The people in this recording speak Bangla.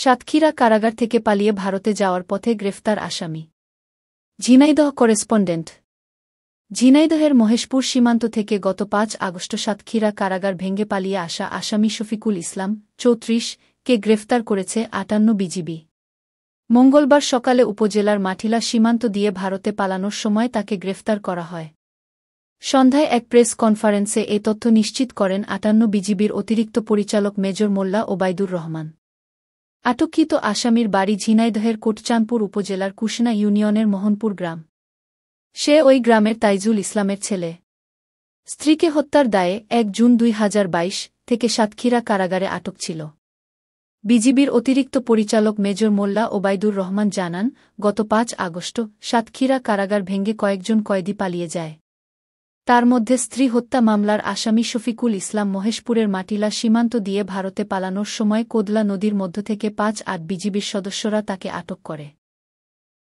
সাতক্ষীরা কারাগার থেকে পালিয়ে ভারতে যাওয়ার পথে গ্রেফতার আসামি। ঝিনাইদহ করেসপন্ডেন্ট। ঝিনাইদহের মহেশপুর সীমান্ত থেকে গত ৫ আগস্ট সাতক্ষীরা কারাগার ভেঙে পালিয়ে আসা আসামি শফিকুল ইসলাম ৩৪ কে গ্রেফতার করেছে ৫৮ বিজিবি। মঙ্গলবার সকালে উপজেলার মাঠিলা সীমান্ত দিয়ে ভারতে পালানোর সময় তাকে গ্রেফতার করা হয়। সন্ধ্যায় এক প্রেস কনফারেন্সে এ তথ্য নিশ্চিত করেন ৫৮ বিজিবির অতিরিক্ত পরিচালক মেজর মোল্লা ওবায়দুর রহমান। আটককৃত আসামির বাড়ি ঝিনাইদহের কোটচাঁদপুর উপজেলার কুশনা ইউনিয়নের মোহনপুর গ্রাম। সে ওই গ্রামের তাইজুল ইসলামের ছেলে। স্ত্রীকে হত্যার দায়ে ১ জুন ২০২২ থেকে সাতক্ষীরা কারাগারে আটক ছিল। বিজিবির অতিরিক্ত পরিচালক মেজর মোল্লা ওবায়দুর রহমান জানান, গত ৫ আগস্ট সাতক্ষীরা কারাগার ভেঙে কয়েকজন কয়েদি পালিয়ে যায়। তার মধ্যে স্ত্রী হত্যা মামলার আসামি শফিকুল ইসলাম মহেশপুরের মাটিলা সীমান্ত দিয়ে ভারতে পালানোর সময় কোদলা নদীর মধ্য থেকে ৫-৮ বিজিবির সদস্যরা তাকে আটক করে।